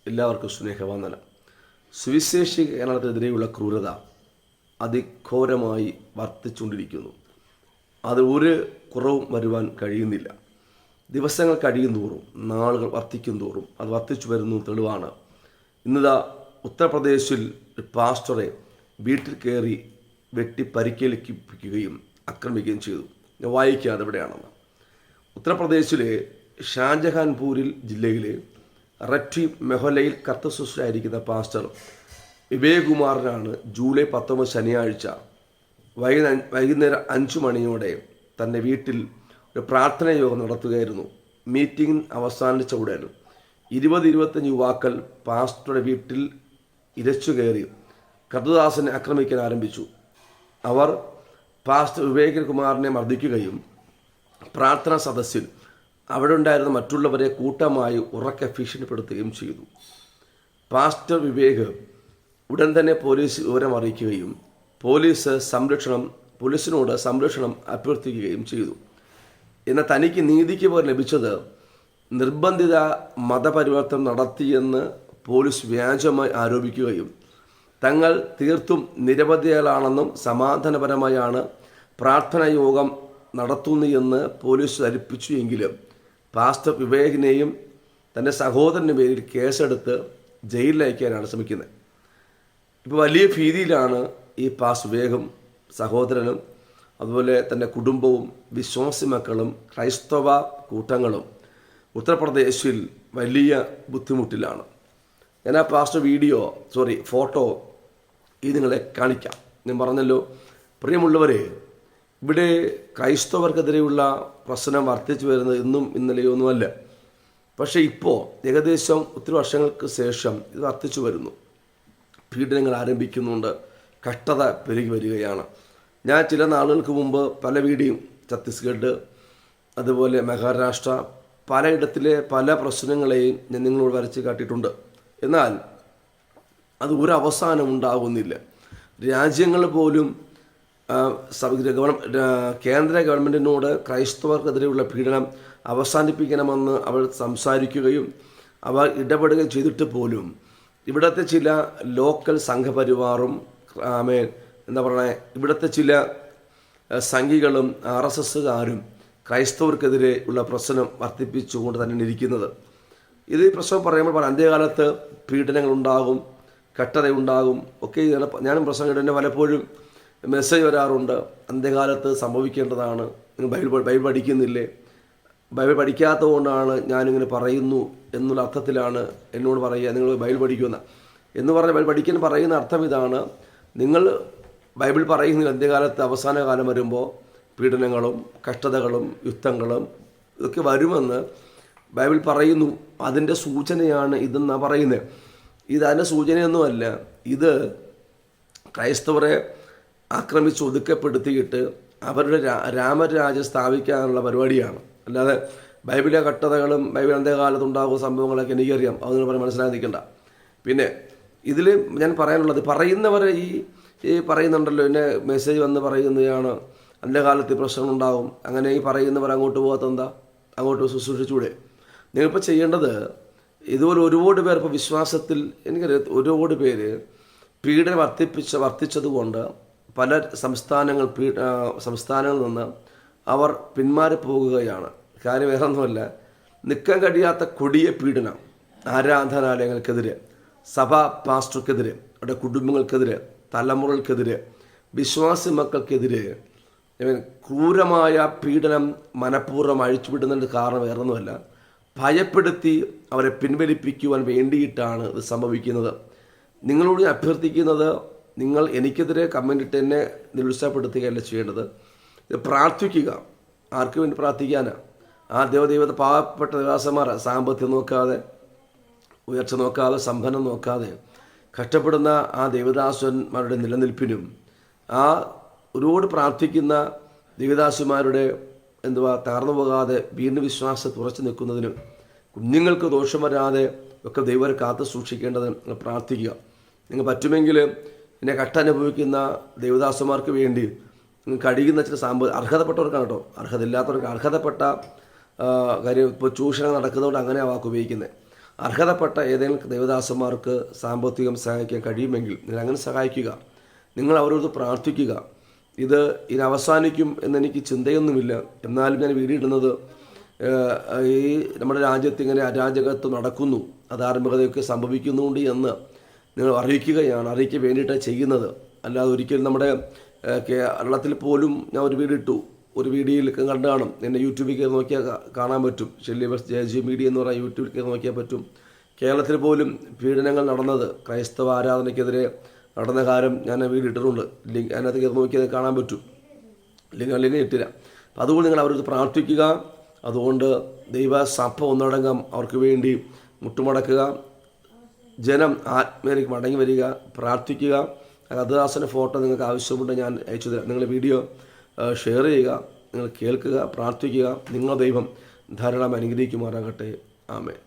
എല്ലാവർക്കും സ്നേഹവന്ദനം. സുവിശേഷീകരണത്തിനെതിരെയുള്ള ക്രൂരത അതിഘോരമായി വർദ്ധിച്ചുകൊണ്ടിരിക്കുന്നു. അത് ഒരു കുറവും വരുവാൻ കഴിയുന്നില്ല. ദിവസങ്ങൾ കഴിയും തോറും, നാളുകൾ വർദ്ധിക്കും തോറും അത് വർദ്ധിച്ചു വരുന്നു തെളിവാണ്. ഇന്നിതാ ഉത്തർപ്രദേശിൽ ഒരു പാസ്റ്ററെ വീട്ടിൽ കയറി വെട്ടി പരിക്കേൽപ്പിക്കുകയും ആക്രമിക്കുകയും ചെയ്തു. ഞാൻ വായിക്കാതെ എവിടെയാണെന്ന്. ഉത്തർപ്രദേശിലെ ഷാജഹാൻപൂരിൽ ജില്ലയിലെ ററ്റി മെഹൊലയിൽ കർത്തശുശ്രൂഷയായിരിക്കുന്ന പാസ്റ്റർ വിവേകുമാറിനാണ് ജൂലൈ 19 ശനിയാഴ്ച വൈകുന്നേരം 5 മണിയോടെ തൻ്റെ വീട്ടിൽ ഒരു പ്രാർത്ഥനാ യോഗം നടത്തുകയായിരുന്നു. മീറ്റിംഗ് അവസാനിച്ച ഉടൻ 20-25 യുവാക്കൾ പാസ്റ്ററുടെ വീട്ടിൽ ഇരച്ചു കയറി കർത്തദാസനെ ആക്രമിക്കാൻ ആരംഭിച്ചു. അവർ പാസ്റ്റർ വിവേകുമാറിനെ മർദ്ദിക്കുകയും പ്രാർത്ഥനാ സദസ്സിൽ അവിടെ ഉണ്ടായിരുന്ന മറ്റുള്ളവരെ കൂട്ടമായി ഉറക്കെ ഭീഷണിപ്പെടുത്തുകയും ചെയ്തു. പാസ്റ്റർ വിവേക് ഉടൻ തന്നെ പോലീസ് വിവരം അറിയിക്കുകയും പോലീസിനോട് സംരക്ഷണം അഭ്യർത്ഥിക്കുകയും ചെയ്തു. എന്നാൽ തനിക്ക് നീതിക്ക് പകരം ലഭിച്ചത് നിർബന്ധിത മതപരിവർത്തനം നടത്തിയെന്ന് പോലീസ് വ്യാജമായി ആരോപിക്കുകയും തങ്ങൾ തീർത്തും നിരവധികളാണെന്നും സമാധാനപരമായാണ് പ്രാർത്ഥനാ യോഗം നടത്തുന്നതെന്ന് പോലീസ് ധരിപ്പിച്ചു. എങ്കിലും പാസ്റ്റർ വിവേകിനെയും തൻ്റെ സഹോദരൻ്റെ പേരിൽ കേസെടുത്ത് ജയിലിലയക്കാനാണ് ശ്രമിക്കുന്നത്. ഇപ്പോൾ വലിയ ഭീതിയിലാണ് ഈ പാസ്റ്റർ വിവേകും സഹോദരനും അതുപോലെ തൻ്റെ കുടുംബവും വിശ്വാസി മക്കളും ക്രൈസ്തവ കൂട്ടങ്ങളും ഉത്തർപ്രദേശിൽ വലിയ ബുദ്ധിമുട്ടിലാണ്. ഞാൻ ആ പാസ്റ്റർ ഫോട്ടോ ഇത് നിങ്ങളെ കാണിക്കാം. ഞാൻ പറഞ്ഞല്ലോ, പ്രിയമുള്ളവരെ, ഇവിടെ ക്രൈസ്തവർക്കെതിരെയുള്ള പ്രശ്നം വർദ്ധിച്ചു വരുന്നത് ഇന്നും ഇന്നലെയോ ഒന്നുമല്ല. പക്ഷേ ഇപ്പോൾ ഏകദേശം ഒത്തിരി വർഷങ്ങൾക്ക് ശേഷം ഇത് വർദ്ധിച്ചു വരുന്നു. പീഡനങ്ങൾ ആരംഭിക്കുന്നുണ്ട്, കഷ്ടത പെരുകി വരികയാണ്. ഞാൻ ചില നാളുകൾക്ക് മുമ്പ് പല വീഡിയോയും ഛത്തീസ്ഗഡ് അതുപോലെ മഹാരാഷ്ട്ര പലയിടത്തിലെ പല പ്രശ്നങ്ങളെയും ഞാൻ നിങ്ങളോട് വരച്ച് കാട്ടിയിട്ടുണ്ട്. എന്നാൽ അത് ഒരു അവസാനം ഉണ്ടാകുന്നില്ല. രാജ്യങ്ങൾ പോലും കേന്ദ്ര ഗവൺമെൻറ്റിനോട് ക്രൈസ്തവർക്കെതിരെയുള്ള പീഡനം അവസാനിപ്പിക്കണമെന്ന് അവർ സംസാരിക്കുകയും അവർ ഇടപെടുകയും ചെയ്തിട്ട് പോലും ഇവിടുത്തെ ചില ലോക്കൽ സംഘപരിവാറും ഇവിടുത്തെ ചില സംഘികളും RSSകാരും ക്രൈസ്തവർക്കെതിരെ ഉള്ള പ്രശ്നം വർദ്ധിപ്പിച്ചുകൊണ്ട് തന്നെ ഇരിക്കുന്നത്. ഇത് ഈ പ്രശ്നം പറയുമ്പോൾ അന്ത്യകാലത്ത് പീഡനങ്ങളുണ്ടാകും, കഷ്ടതയുണ്ടാകും ഒക്കെ. ഞാനും പ്രസംഗം തന്നെ പലപ്പോഴും മെസ്സേജ് വരാറുണ്ട്, അന്ത്യകാലത്ത് സംഭവിക്കേണ്ടതാണ്, നിങ്ങൾ ബൈബിൾ പഠിക്കുന്നില്ലേ, ബൈബിൾ പഠിക്കാത്തത് കൊണ്ടാണ് ഞാനിങ്ങനെ പറയുന്നു എന്നുള്ള അർത്ഥത്തിലാണ് എന്നോട് പറയുക, നിങ്ങൾ ബൈബിൾ പഠിക്കുന്ന എന്ന് പറഞ്ഞാൽ ബൈബിൾ പഠിക്കാൻ പറയുന്ന അർത്ഥം ഇതാണ്: നിങ്ങൾ ബൈബിൾ പറയുന്നില്ല അന്ത്യകാലത്ത് അവസാന കാലം വരുമ്പോൾ പീഡനങ്ങളും കഷ്ടതകളും യുദ്ധങ്ങളും ഇതൊക്കെ വരുമെന്ന് ബൈബിൾ പറയുന്നു. അതിൻ്റെ സൂചനയാണ് ഇതെന്നാണ് പറയുന്നത്. ഇതിൻ്റെ സൂചനയൊന്നുമല്ല. ഇത് ക്രൈസ്തവരെ ആക്രമിച്ച് ഒതുക്കപ്പെടുത്തിയിട്ട് അവരുടെ രാമരാജ്യം സ്ഥാപിക്കാനുള്ള പരിപാടിയാണ്. അല്ലാതെ ബൈബിളിലെ കഷ്ടതകളും ബൈബിൾ അന്ത്യകാലത്തുണ്ടാകുന്ന സംഭവങ്ങളൊക്കെ എനിക്കറിയാം, അതൊന്നും പറഞ്ഞ് മനസ്സിലാക്കി നിൽക്കണ്ട. പിന്നെ ഇതിൽ ഞാൻ പറയാനുള്ളത്, പറയുന്നവർ ഈ പറയുന്നുണ്ടല്ലോ, എന്നെ മെസ്സേജ് വന്ന് പറയുന്നതാണ് അന്ത്യകാലത്ത് പ്രശ്നങ്ങളുണ്ടാകും, അങ്ങനെ ഈ പറയുന്നവർ അങ്ങോട്ട് പോകാത്തെന്താ, അങ്ങോട്ട് ശുശ്രൂഷിച്ചൂടെ? നിങ്ങളിപ്പോൾ ചെയ്യേണ്ടത്, ഇതുപോലെ ഒരുപാട് പേർ ഇപ്പോൾ വിശ്വാസത്തിൽ എനിക്കറിയാം ഒരുപാട് പേര് പീഡനം വർദ്ധിച്ചതുകൊണ്ട് പല സംസ്ഥാനങ്ങളിൽ നിന്ന് അവർ പിന്മാറി പോകുകയാണ്. കാര്യം വേറൊന്നുമല്ല, നിൽക്കാൻ കഴിയാത്ത കൊടിയ പീഡനം ആരാധനാലയങ്ങൾക്കെതിരെ, സഭാ പാസ്റ്റർക്കെതിരെ, അവരുടെ കുടുംബങ്ങൾക്കെതിരെ, തലമുറകൾക്കെതിരെ, വിശ്വാസി മക്കൾക്കെതിരെ ക്രൂരമായ പീഡനം മനഃപൂർവ്വം അഴിച്ചുവിടുന്നതിൻ്റെ കാരണം വേറൊന്നുമല്ല, ഭയപ്പെടുത്തി അവരെ പിൻവലിപ്പിക്കുവാൻ വേണ്ടിയിട്ടാണ് ഇത് സംഭവിക്കുന്നത്. നിങ്ങളോട് അഭ്യർത്ഥിക്കുന്നത്, നിങ്ങൾ എനിക്കെതിരെ കമൻ്റ് ഇട്ട് എന്നെ നിരുത്സാഹപ്പെടുത്തുകയല്ല ചെയ്യേണ്ടത്, ഇത് പ്രാർത്ഥിക്കുക. ആർക്ക് വേണ്ടി പ്രാർത്ഥിക്കാനാണ്? ആ ദൈവത്തെ പാവപ്പെട്ട ദേവദാസന്മാർ സാമ്പത്തികം നോക്കാതെ, ഉയർച്ച നോക്കാതെ, സമ്പന്നം നോക്കാതെ കഷ്ടപ്പെടുന്ന ആ ദേവദാസന്മാരുടെ നിലനിൽപ്പിനും, ആ ഒരുപാട് പ്രാർത്ഥിക്കുന്ന ദേവദാസന്മാരുടെ തകർന്നു പോകാതെ വീണ്ടും വിശ്വാസത്തെ ഉറച്ചു നിൽക്കുന്നതിനും, കുഞ്ഞുങ്ങൾക്ക് ദോഷം വരാതെ ഒക്കെ ദൈവരെ കാത്തു സൂക്ഷിക്കേണ്ടതിന് പ്രാർത്ഥിക്കുക. നിങ്ങൾ പറ്റുമെങ്കിൽ എന്നെ അനുഭവിക്കുന്ന ദേവദാസന്മാർക്ക് വേണ്ടി കഴിയുന്ന ചില അർഹതപ്പെട്ടവർക്കാണ് കേട്ടോ, അർഹതയില്ലാത്തവർക്ക് അർഹതപ്പെട്ട കാര്യം. ഇപ്പോൾ ചൂഷണം നടക്കുന്നതുകൊണ്ട് അങ്ങനെ വാക്ക് ഉപയോഗിക്കുന്നത്. അർഹതപ്പെട്ട ഏതെങ്കിലും ദൈവദാസന്മാർക്ക് സാമ്പത്തികം സഹായിക്കാൻ കഴിയുമെങ്കിൽ നിങ്ങൾ അങ്ങനെ സഹായിക്കുക. നിങ്ങൾ അവരോട് പ്രാർത്ഥിക്കുക. ഇനി അവസാനിക്കും എന്നെനിക്ക് ചിന്തയൊന്നുമില്ല. എന്നാലും ഞാൻ വീഡിയോ ഈ നമ്മുടെ രാജ്യത്ത് ഇങ്ങനെ അരാജകത്വം നടക്കുന്നു, അധാർമികതയൊക്കെ സംഭവിക്കുന്നുണ്ട് എന്ന് നിങ്ങൾ അറിയിക്കാൻ വേണ്ടിയിട്ടാണ് ചെയ്യുന്നത്. അല്ലാതെ ഒരിക്കലും നമ്മുടെ കേരളത്തിൽ പോലും ഞാൻ ഒരു വീഡിയോ ഇട്ടു. ഒരു വീഡിയോയിൽ കണ്ടു കാണും. എന്നെ യൂട്യൂബിൽ കയറി നോക്കിയാൽ കാണാൻ പറ്റും. ഷെല്ലിവേഴ്സ് JG മീഡിയ എന്ന് പറയുന്ന യൂട്യൂബിൽ കയറി നോക്കിയാൽ പറ്റും. കേരളത്തിൽ പോലും പീഡനങ്ങൾ നടന്നത്, ക്രൈസ്തവ ആരാധനയ്ക്കെതിരെ നടന്ന കാര്യം ഞാൻ വീഡിയോ ഇട്ടിട്ടുണ്ട്. ലിങ്ക് അതിനകത്ത് കയറി നോക്കിയാൽ കാണാൻ പറ്റും. ലിങ്ക് ഇട്ടില്ല. അപ്പം അതുകൊണ്ട് നിങ്ങൾ അവർക്ക് പ്രാർത്ഥിക്കുക. അതുകൊണ്ട് ദൈവസഭ ഒന്നടങ്കം അവർക്ക് വേണ്ടി മുട്ടുമടക്കുക. ജനം ആത്മീയതയിലേക്ക് മടങ്ങി വരിക, പ്രാർത്ഥിക്കുക. കർത്തദാസൻ്റെ ഫോട്ടോ നിങ്ങൾക്ക് ആവശ്യമുണ്ട്, ഞാൻ അയച്ചു തരാം. നിങ്ങൾ വീഡിയോ ഷെയർ ചെയ്യുക, നിങ്ങൾ കേൾക്കുക, പ്രാർത്ഥിക്കുക. നിങ്ങളുടെ ദൈവം ധാരാളം അനുഗ്രഹിക്കുമാറാകട്ടെ. ആമേൻ.